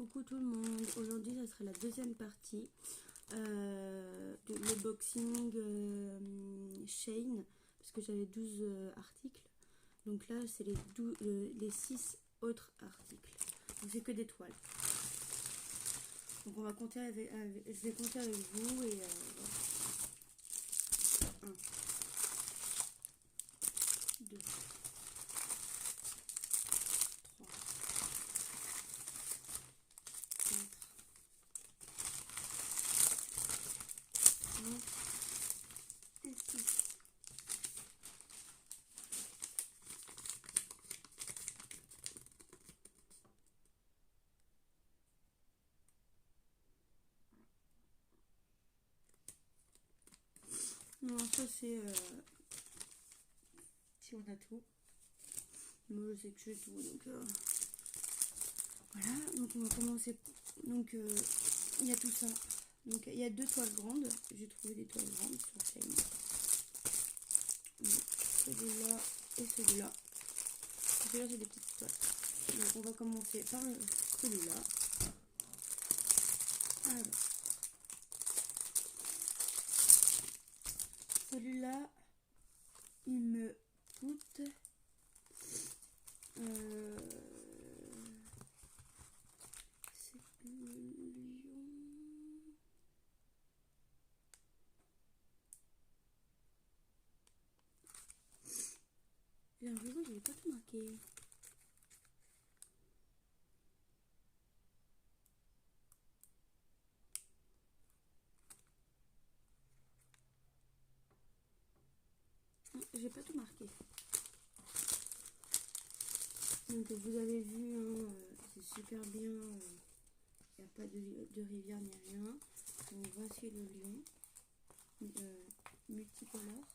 Coucou tout le monde, aujourd'hui ça sera la deuxième partie de l'unboxing Shein, parce que j'avais 12 articles, donc là c'est les 6 autres articles, donc c'est que des toiles. Donc on va compter je vais compter avec vous et voilà. 1, 2, 3, 4, 5 et 6. Non, ça c'est si on a tout. Moi je sais que j'ai tout, donc voilà. Donc on va commencer. Donc il y a tout ça. Donc il y a 2 toiles grandes. J'ai trouvé des toiles grandes sur Shein. Celui-là et celui-là. Celui-là c'est des petites toiles. Donc on va commencer par celui-là. Alors celui-là il me coûte c'est le lion. J'ai l'impression que je n'ai pas tout marqué. J'ai pas tout marqué. Donc vous avez vu, hein, c'est super bien. Il n'y a pas de rivière ni rien. Donc voici le lion multicolore.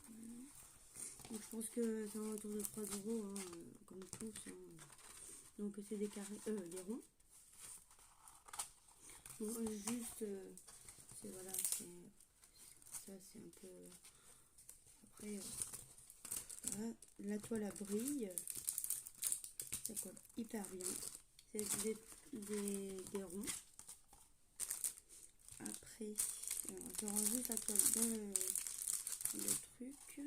Voilà. Donc je pense que c'est autour de 3 €, hein, comme tous. Hein. Donc c'est des carrés, des ronds. Donc juste, c'est voilà, ça c'est un peu. Après, voilà, la toile à brille, ça colle hyper bien. C'est des ronds. Après, je range juste la toile dans le truc.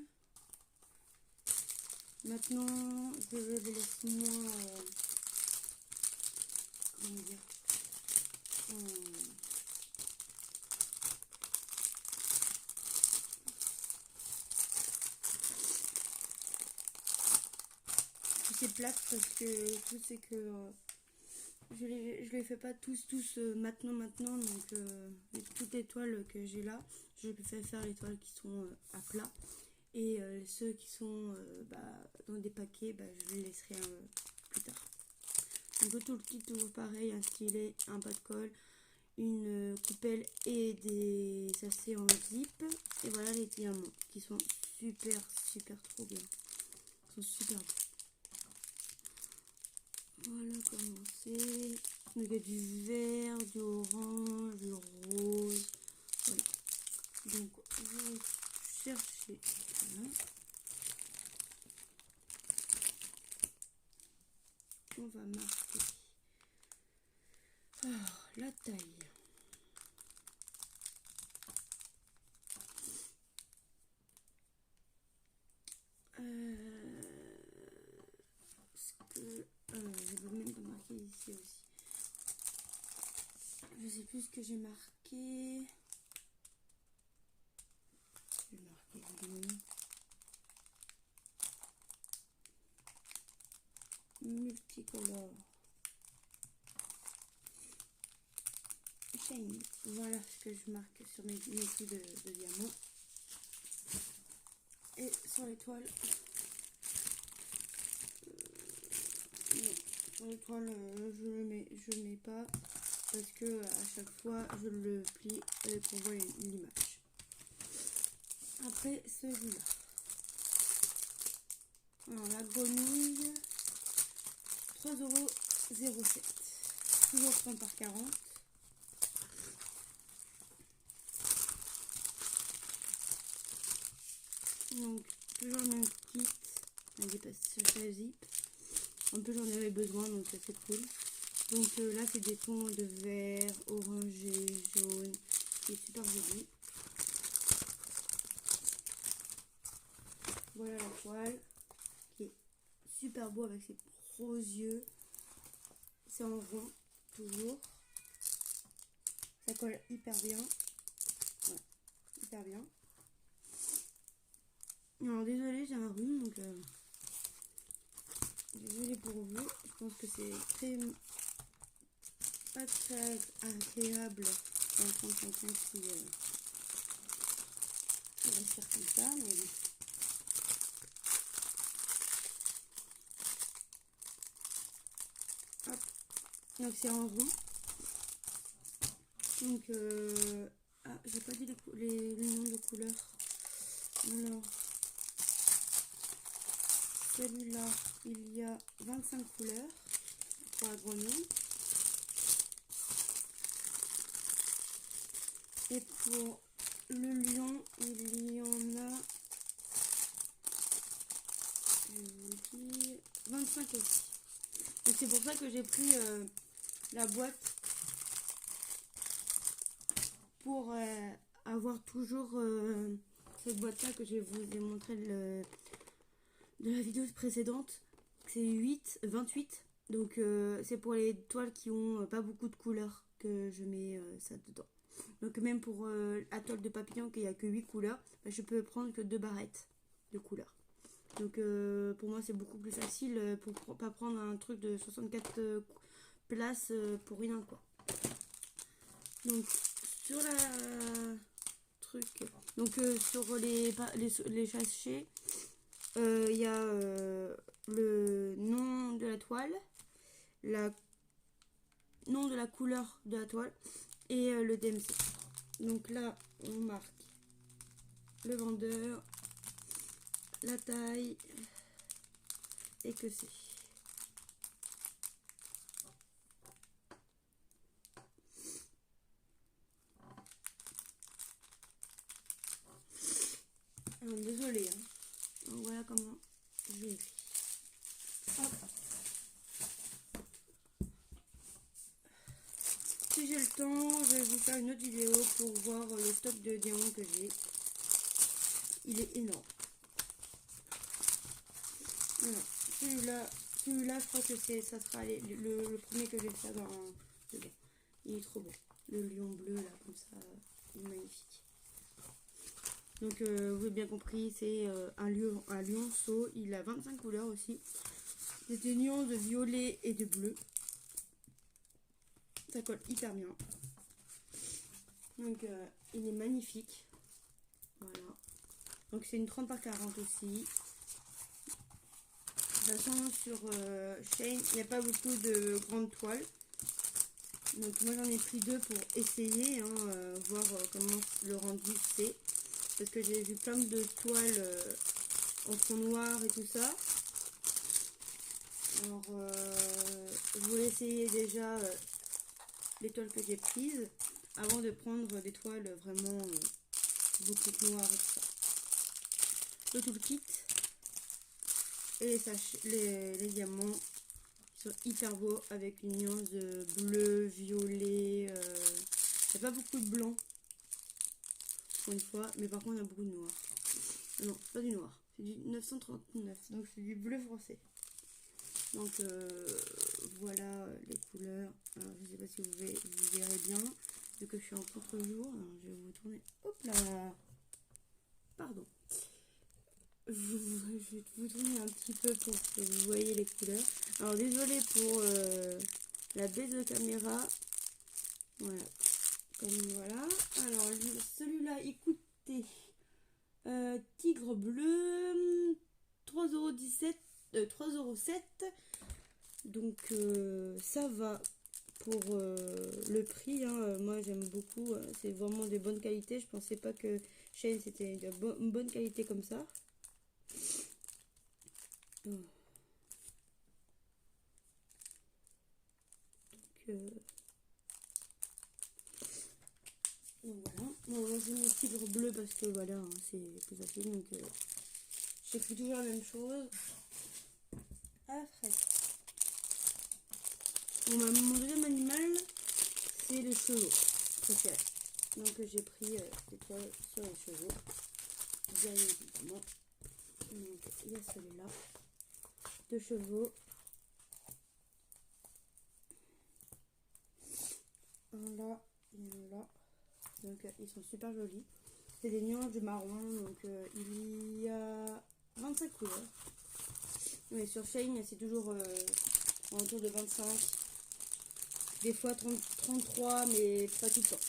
Maintenant, je les laisse moins, comment dire, c'est plate parce que le truc c'est que je les fais pas tous maintenant, donc toutes les toiles que j'ai là, je fais faire les toiles qui sont à plat, et ceux qui sont dans des paquets, je les laisserai plus tard. Donc tout le kit, toujours pareil, un stylet, un pas de colle, une coupelle et des sachets en zip, et voilà les diamants qui sont super trop bien, ils sont super beaux. Voilà comment c'est. Donc il y a du vert, du orange, du rose. Voilà. Donc je vais chercher. Voilà. On va marquer la taille. Je peux même pas marquer ici aussi. Je sais plus ce que j'ai marqué. J'ai marqué multicolore. Shein. Voilà ce que je marque sur mes coups de diamants. Et sur l'étoile. Sur l'étoile, je le mets pas parce que à chaque fois je le plie pour voir l'image. Après celui-là. Alors la grenouille, 3,07 €. Toujours 30 par 40. Donc toujours le même kit. ça zip. En plus j'en avais besoin donc c'est cool. Donc là c'est des tons de vert, orangé, jaune, qui est super joli. Voilà la toile qui est super beau avec ses gros yeux. C'est en rond toujours. Ça colle hyper bien. Ouais, hyper bien. Alors désolé j'ai un rhume donc désolé pour vous. Je pense que c'est pas très agréable d'entendre quelqu'un qui respire comme ça, mais bon. Hop. Donc c'est en rond. Donc j'ai pas dit les noms de couleurs. Alors celui-là il y a 25 couleurs pour la grenouille. Et pour le lion, il y en a, je vous dis, 25 aussi. Donc c'est pour ça que j'ai pris la boîte pour avoir toujours cette boîte-là que je vous ai montré de la vidéo précédente. C'est 28. Donc c'est pour les toiles qui ont pas beaucoup de couleurs que je mets ça dedans. Donc même pour la toile de papillon qu'il n'y a que 8 couleurs, bah, je peux prendre que 2 barrettes de couleurs. Donc pour moi c'est beaucoup plus facile pour pas prendre un truc de 64 places pour rien quoi. Donc sur la truc, donc sur les sachets, il y a le nom de la toile, nom de la couleur de la toile et le DMC. Donc là on marque le vendeur, la taille et que c'est. Alors, désolé hein. Donc voilà comment je l'ai fait. Hop. Si j'ai le temps, je vais vous faire une autre vidéo pour voir le stock de diamants que j'ai. Il est énorme. Voilà. Celui-là, je crois que ça sera le premier que je vais faire dedans. Il est trop beau. Le lion bleu, là, comme ça, il est magnifique. Donc, vous avez bien compris, c'est un lionceau. Il a 25 couleurs aussi. C'est des nuances de violet et de bleu. Ça colle hyper bien. Donc, il est magnifique. Voilà. Donc, c'est une 30 par 40 aussi. De toute façon, sur Shein, il n'y a pas beaucoup de grandes toiles. Donc, moi, j'en ai pris 2 pour essayer, hein, voir comment le rendu c'est. Parce que j'ai vu plein de toiles en fond noir et tout ça. Alors, je voulais essayer déjà les toiles que j'ai prises avant de prendre des toiles vraiment beaucoup noires et tout ça. Le toolkit et les diamants qui sont hyper beaux avec une nuance de bleu, violet. Il n'y a pas beaucoup de blanc pour une fois, mais par contre il y a beaucoup de noir. Non, c'est pas du noir, c'est du 939, donc c'est du bleu français. Donc voilà les couleurs. Alors, je sais pas si vous verrez bien, vu que je suis en contre-jour. Je vais vous tourner. Hop là. Pardon. Je vais vous tourner un petit peu pour que vous voyez les couleurs. Alors désolé pour la baisse de caméra. Voilà. Comme voilà. Alors celui-là, écoutez. Tigre bleu. 3,17 €. 3,07 €. Donc ça va pour le prix. Hein. Moi j'aime beaucoup. C'est vraiment de bonne qualité. Je pensais pas que Shein c'était de bonne qualité comme ça. Donc voilà. Moi j'ai mis tigre bleu parce que voilà, hein, c'est plus facile. Donc j'ai pris toujours la même chose. à la fraise. Bon, mon deuxième animal, c'est les chevaux préférés. Donc j'ai pris des toiles sur les chevaux, bien évidemment. Donc il y a celui-là, 2 chevaux. Un là et un là. Donc ils sont super jolis. C'est des nuances du marron, donc il y a 25 couleurs. Mais sur Shein, c'est toujours autour de 25. Des fois 30, 33, mais pas tout le temps.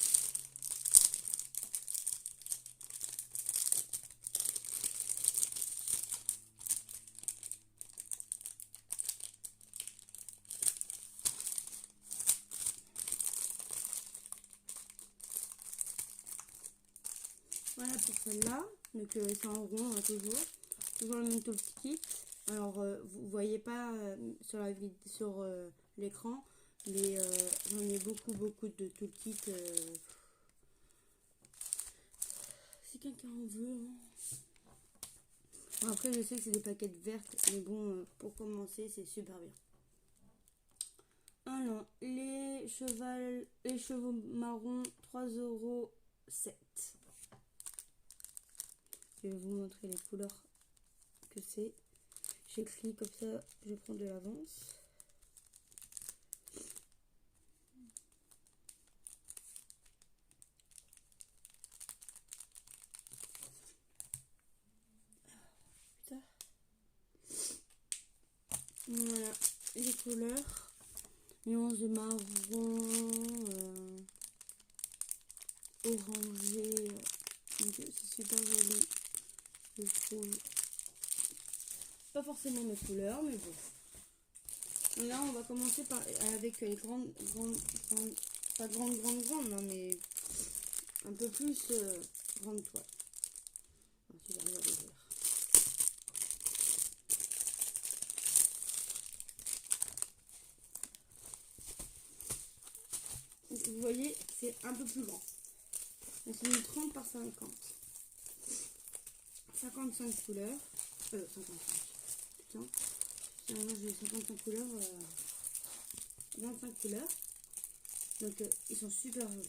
Voilà pour celle-là. Donc c'est en rond toujours. Toujours le même toolkit. Alors vous voyez pas sur l'écran, mais j'en ai beaucoup de toolkits. Si quelqu'un en veut. Hein. Bon, après je sais que c'est des paquettes vertes, mais bon pour commencer c'est super bien. Alors les chevaux marrons 3,07 €. Je vais vous montrer les couleurs que c'est. J'écris comme ça, je prends de l'avance. Voilà les couleurs. Nuance de marron, orangé. C'est super joli, je trouve. Pas forcément mes couleurs, mais bon. Là, on va commencer avec les pas grandes, hein, mais un peu plus grande toile. Alors, si j'arrive à l'ouvrir. Vous voyez, c'est un peu plus grand. C'est une 30 par 50. 55 couleurs. 55. Putain. J'ai 55 couleurs. 25 couleurs. Donc ils sont super jolis.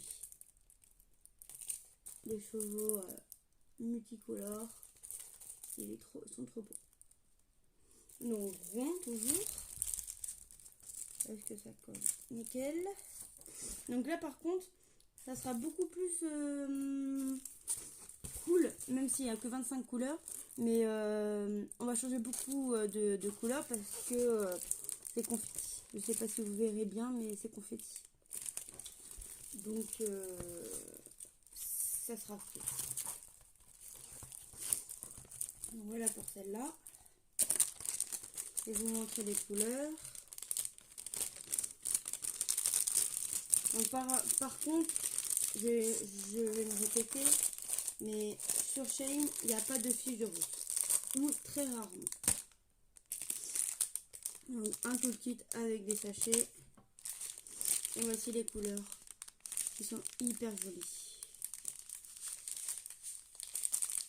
Les chevaux multicolores. Ils sont trop beaux. Donc rond toujours. Est-ce que ça colle? Nickel. Donc là par contre, ça sera beaucoup plus cool, même s'il n'y a que 25 couleurs. Mais on va changer beaucoup de couleurs parce que c'est confetti. Je ne sais pas si vous verrez bien, mais c'est confetti. Donc ça sera fait. Donc, voilà pour celle-là. Je vais vous montrer les couleurs. Donc par contre, je vais me répéter, mais sur Shein, il n'y a pas de fiche de route. Ou très rarement. Donc un toolkit avec des sachets. Et voici les couleurs. Ils sont hyper jolies.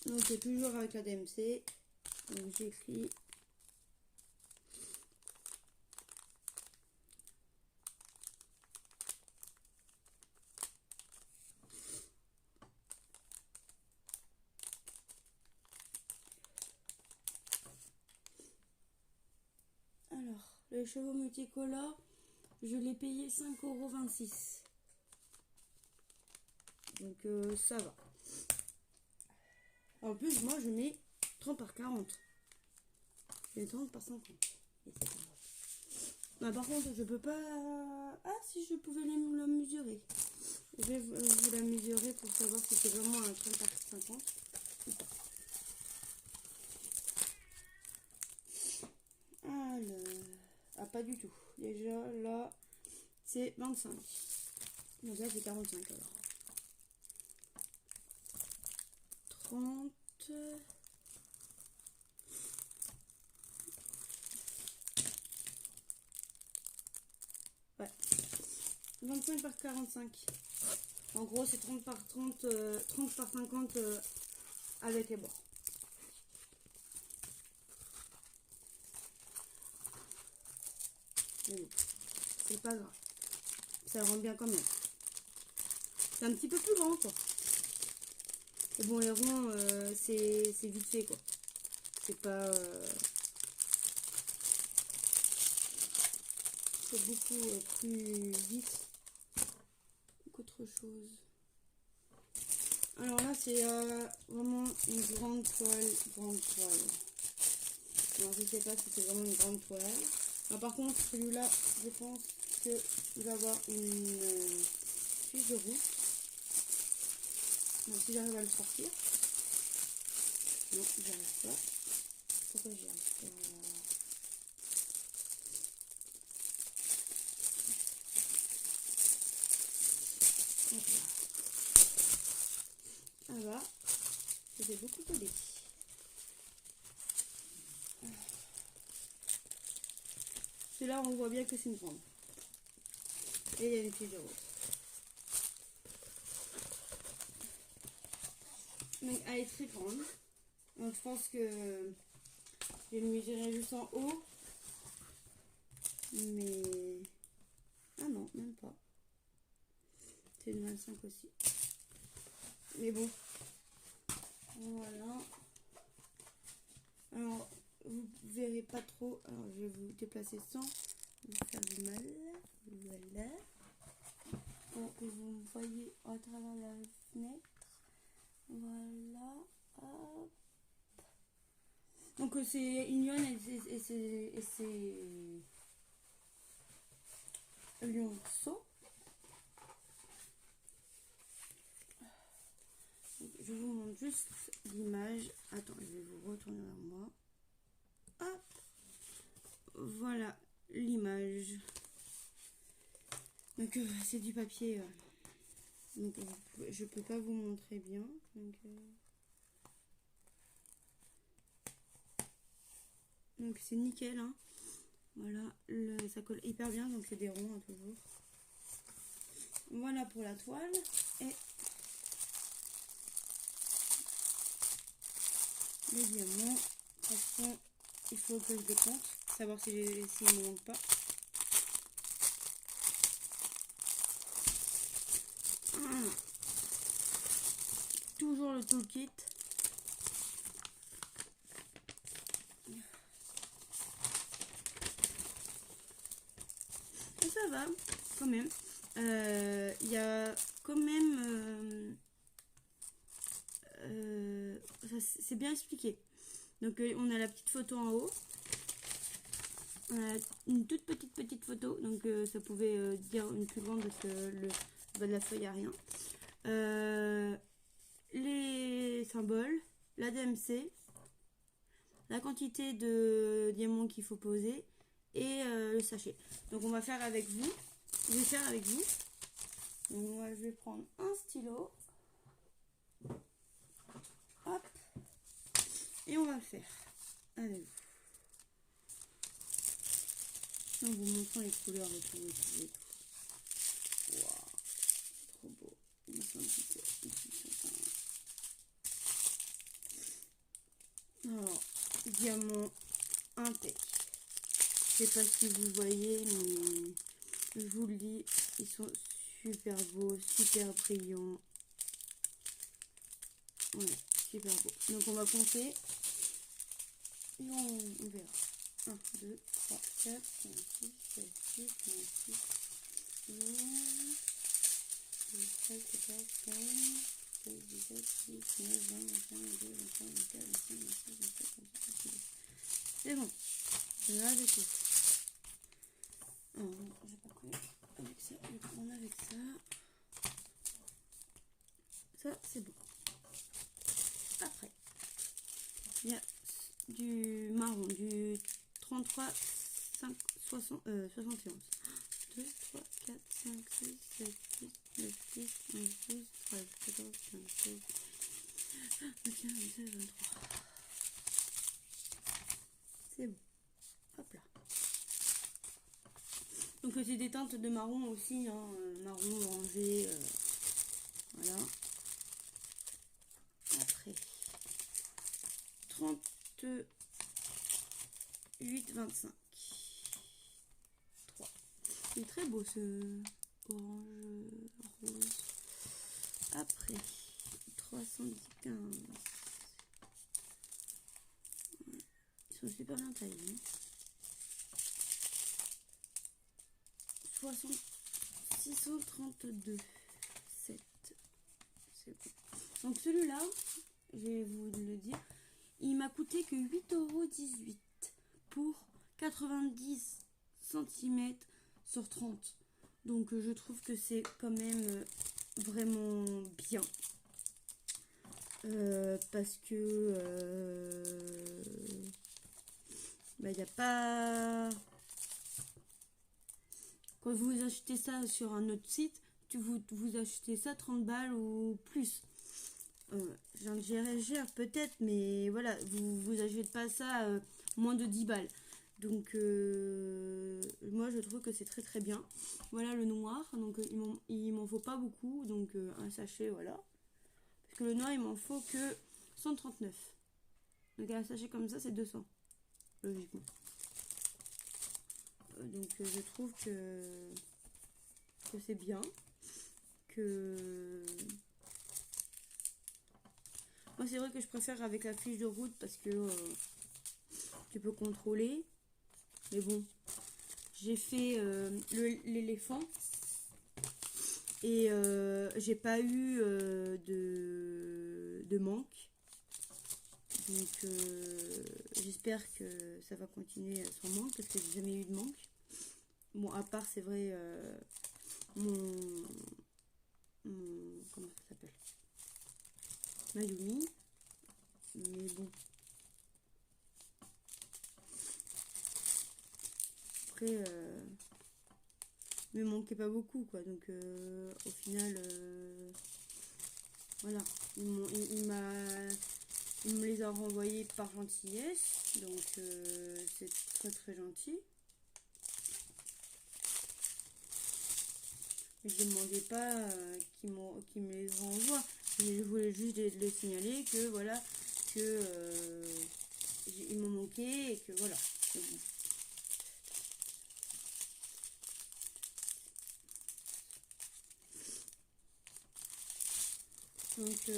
Donc c'est toujours avec la DMC. Donc j'écris. Alors, les chevaux multicolores, je l'ai payé 5,26 €. Donc ça va. En plus, moi je mets 30 par 40. Et 30 par 50. Et c'est pas grave. Ah, par contre, je peux pas. Ah, si je pouvais la mesurer. Je vais vous la mesurer pour savoir si c'est vraiment un 30 par 50 ou pas. Alors. Ah, pas du tout. Déjà là, c'est 25. Donc là, c'est 45 alors. 30. Ouais. 25 par 45. En gros, c'est 30 par 30, 30 par 50 avec les bords. Mais bon, c'est pas grave. Ça rend bien quand même. C'est un petit peu plus grand, quoi. Et bon, les ronds, c'est vite fait, quoi. C'est pas... c'est beaucoup plus vite qu'autre chose. Alors là, c'est vraiment une grande toile, Alors, je sais pas si c'est vraiment une grande toile. Alors, par contre, celui-là, je pense qu'il va avoir une fiche de route. Donc, si j'arrive à le sortir. Non, j'arrive pas. Pourquoi j'y arrive pas? Hop là. Ah bah, j'ai beaucoup collé. Celui-là, on voit bien que c'est une grande. Et il y a une fiche de route. Donc, elle est très grande. Donc, je pense que je vais le mesurer juste en haut. Mais... ah non, même pas. C'est une 25 aussi. Mais bon. Voilà. Alors, vous verrez pas trop. Alors, je vais vous déplacer sans vous faire du mal. Voilà. Pour que vous me voyez à travers la fenêtre. Voilà. Hop. Donc, c'est une lionne et c'est lionceau. Je vous montre juste l'image. Attends, je vais vous retourner vers moi. Hop. Voilà l'image. Donc c'est du papier. Donc je peux pas vous montrer bien. Donc c'est nickel. Hein. Voilà, ça colle hyper bien. Donc c'est des ronds hein, toujours. Voilà pour la toile. Et les diamants. De toute façon, il faut que je les compte. Savoir s'il ne me manque pas. Toujours le toolkit. Et ça va quand même. Il y a quand même... c'est bien expliqué. Donc on a la petite photo en haut. Une toute petite photo. Donc ça pouvait dire une plus grande parce que le bas de la feuille a rien. Les symboles, la DMC, la quantité de diamants qu'il faut poser et le sachet. Donc on va faire avec vous. Je vais faire avec vous. Donc moi je vais prendre un stylo. Hop. Et on va le faire avec vous. En vous montrant les couleurs et tout. Waouh, trop beau. Ils sont un petit peu. Alors, diamant impec. Je sais pas si vous voyez, mais je vous le dis, ils sont super beaux, super brillants. Ouais, super beau. Donc on va compter. Et on verra. 1, 2, 3, 4, 5, 6, 7, 8, 9, 10, 11, 13, 14, 15, 16, 17, 18, 19, 20, 21, 22, 23, 24, 25, 26, 27, 28, 29. C'est bon. Là, je tout. Alors, j'ai pas pris avec ça. Je vais prendre avec ça. Ça, c'est bon. Après, il y a du marron, du 33, 5, 60, 71. 2, 3, 4, 5, 6, 7, 8, 9, 10, 11, 12, 13, 14, 15, 16, 21, 22, 23. C'est bon. Hop là. Donc c'est des teintes de marron aussi, hein, marron, orangé, voilà. Après, 38, 25. 3, C'est très beau ce orange rose. Après, 315. Ils sont super bien taillés. 632. 7. C'est bon. Donc celui-là, je vais vous le dire, il m'a coûté que 8,18 € pour 90 cm sur 30. Donc je trouve que c'est quand même vraiment bien. Parce que il n'y a pas... Quand vous achetez ça sur un autre site, vous achetez ça 30 balles ou plus. J'en peut-être, mais voilà, vous achetez pas ça moins de 10 balles. Donc moi je trouve que c'est très très bien. Voilà le noir, donc il m'en faut pas beaucoup, donc un sachet, voilà. Parce que le noir il m'en faut que 139. Donc un sachet comme ça c'est 200, logiquement. Donc je trouve que c'est bien. Que moi c'est vrai que je préfère avec la fiche de route parce que tu peux contrôler. Mais bon, j'ai fait l'éléphant et j'ai pas eu de manque. Donc j'espère que ça va continuer sans manque parce que j'ai jamais eu de manque. Bon, à part c'est vrai mon comment ça s'appelle, Mayumi, mais bon. Après, me manquait pas beaucoup, quoi. Donc, au final, voilà. Il me les a renvoyés par gentillesse. Donc, c'est très très gentil. Mais je ne demandais pas qu'ils me les renvoient. Je voulais juste le signaler que, voilà, que il m'en manquait et que, voilà. Donc,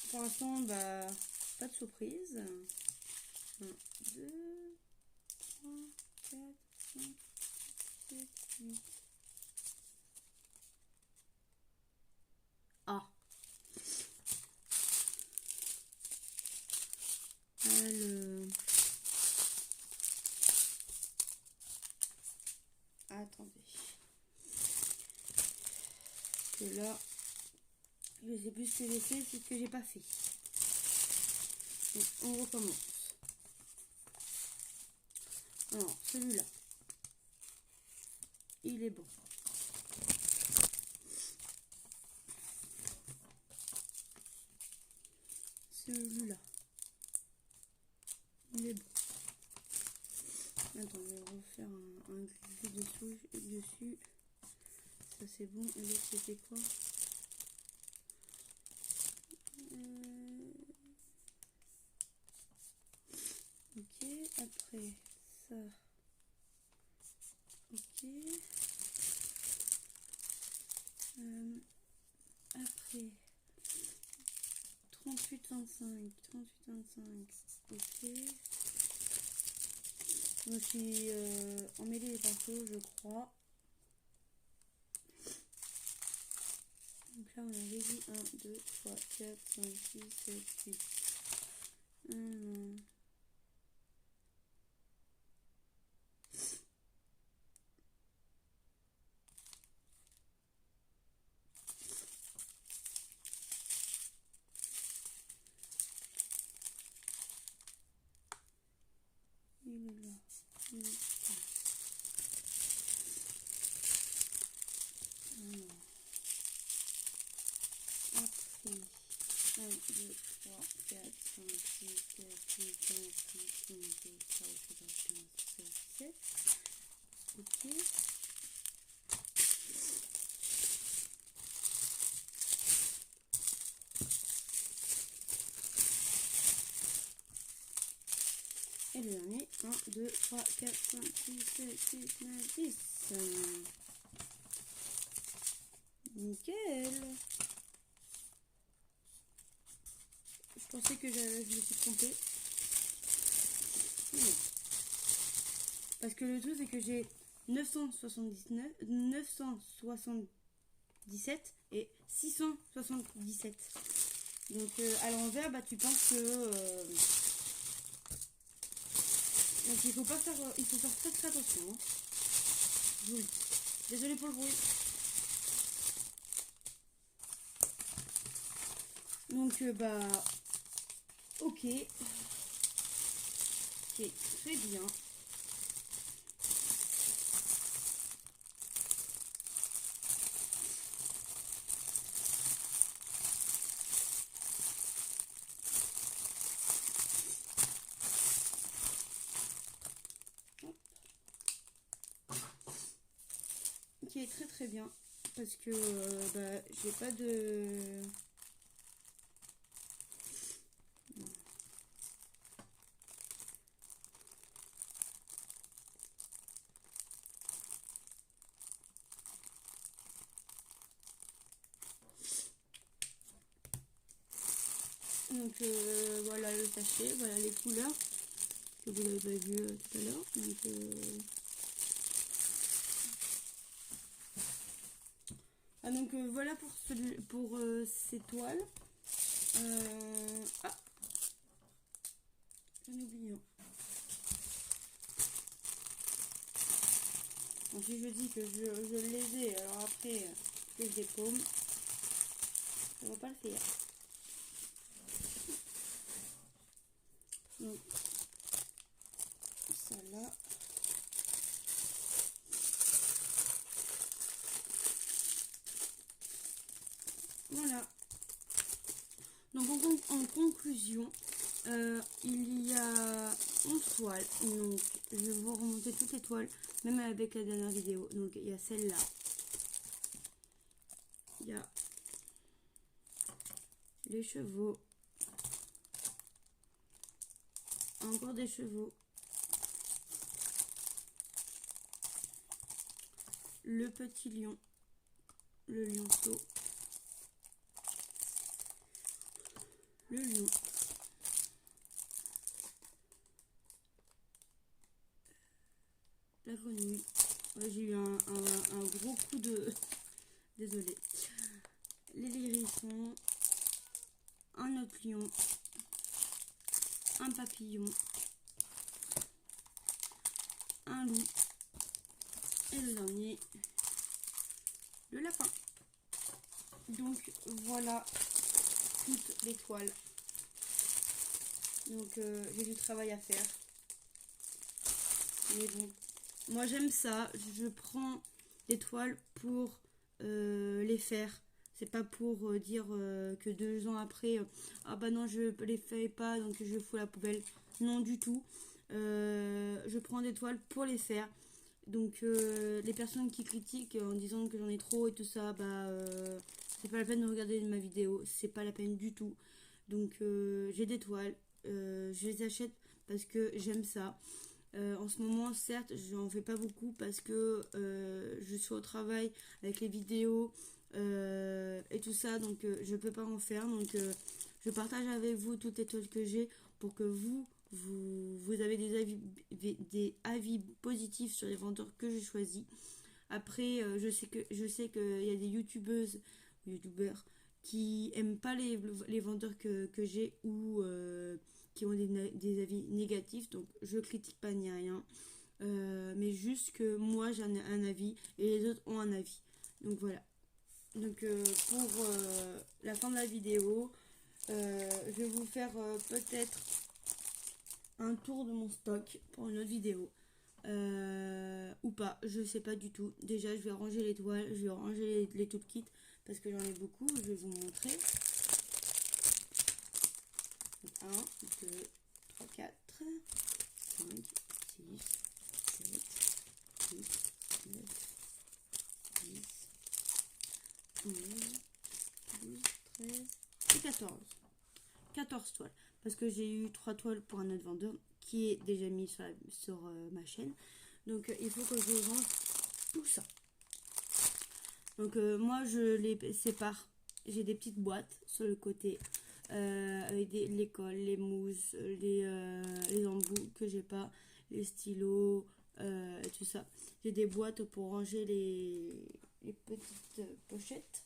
pour l'instant, bah, pas de surprise. 1, 2, 3, 4, 5, 7, 8. Ah. Attendez. Que là, je sais plus ce que j'ai fait, c'est ce que j'ai pas fait. Donc, on recommence. Alors, celui-là, il est bon. Celui-là, il est bon. Attends, je vais refaire un gris dessus. Ça c'est bon. Et l'autre c'était quoi? Ok, après ça. Ok. Après 38,25. Ok. Je me suis emmêlé les pinceaux, je crois. Donc là, on avait dit 1, 2, 3, 4, 5, 6, 7, 8. Il est là. Il est là. Après, 1, 2, 3, 4, 5, 6, 7, 8, 9, 10, 11, 12, 13, 14, 15, 16, 17. Ok. Et là, le dernier. 1, 2, 3, 4, 5, 6, 7, 8, 9, 10. Nickel. Je pensais que je me suis trompée. Non. Parce que le truc, c'est que j'ai 977 et 677. Donc à l'envers, bah, tu penses que... donc il faut pas faire... il faut faire très très attention. Hein. Je vous le dis. Désolée pour le bruit. Donc bah... Ok. Ok, très bien. Qui est très très bien parce que bah, j'ai pas de... Donc voilà le sachet, voilà les couleurs que vous n'avez pas vu tout à l'heure. Donc donc voilà pour, pour ces toiles. Ah, j'en ai oublié un. Donc, si je dis que je les ai, alors après que je dépaume, ça va pas le faire. Donc ça là. Voilà. Donc en conclusion, il y a 11 toiles. Donc je vais vous remonter toutes les toiles, même avec la dernière vidéo. Donc il y a celle-là. Il y a les chevaux. Encore des chevaux. Le petit lion. Le lionceau. Le lion. La grenouille. Ouais, j'ai eu un gros coup de... Désolée. Les hérissons. Un autre lion. Un papillon. Un loup. Et le dernier, le lapin. Donc voilà toutes les toiles. Donc j'ai du travail à faire. Mais bon, moi j'aime ça. Je prends des toiles pour les faire. C'est pas pour dire que 2 ans après, ah bah non je les fais pas donc je fous la poubelle. Non du tout. Je prends des toiles pour les faire. Donc les personnes qui critiquent en disant que j'en ai trop et tout ça, bah c'est pas la peine de regarder ma vidéo, c'est pas la peine du tout. Donc j'ai des toiles, je les achète parce que j'aime ça. En ce moment, certes, j'en fais pas beaucoup parce que je suis au travail avec les vidéos et tout ça, donc je peux pas en faire. Donc je partage avec vous toutes les toiles que j'ai pour que vous avez des avis positifs sur les vendeurs que j'ai choisis. Après, je sais qu'il y a des youtubeurs qui aiment pas les vendeurs que j'ai ou qui ont des avis négatifs. Donc, je critique pas ni rien. Mais juste que moi, j'ai un avis et les autres ont un avis. Donc, voilà. Donc, pour la fin de la vidéo, je vais vous faire peut-être un tour de mon stock pour une autre vidéo ou pas, je sais pas du tout. Déjà je vais ranger les toiles, je vais ranger les tout kits parce que j'en ai beaucoup. Je vais vous montrer. 1, 2, 3, 4, 5, 6, 7, 8, 9, 10, 11, 12, 13 et 14 toiles. Parce que j'ai eu 3 toiles pour un autre vendeur qui est déjà mis sur ma chaîne. Donc il faut que je range tout ça. Donc moi je les sépare. J'ai des petites boîtes sur le côté avec les cols, les mousses, les embouts que j'ai pas, les stylos, tout ça. J'ai des boîtes pour ranger les petites pochettes.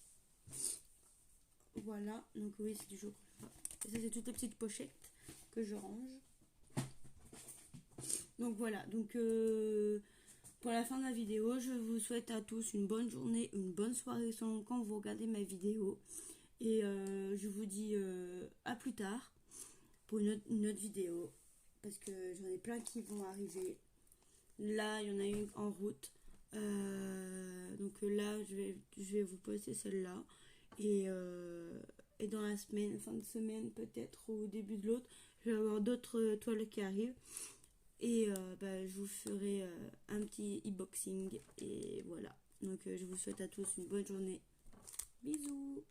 Voilà, donc oui, c'est du jour. Ça, c'est toutes les petites pochettes que je range. Donc voilà, donc pour la fin de la vidéo, je vous souhaite à tous une bonne journée, une bonne soirée selon quand vous regardez ma vidéo. Et je vous dis à plus tard pour une autre vidéo. Parce que j'en ai plein qui vont arriver. Là, il y en a une en route. Donc là, je vais vous poster celle-là. Et dans la semaine, fin de semaine peut-être, ou au début de l'autre, je vais avoir d'autres toiles qui arrivent. Et je vous ferai un petit e-boxing. Et voilà. Donc je vous souhaite à tous une bonne journée. Bisous.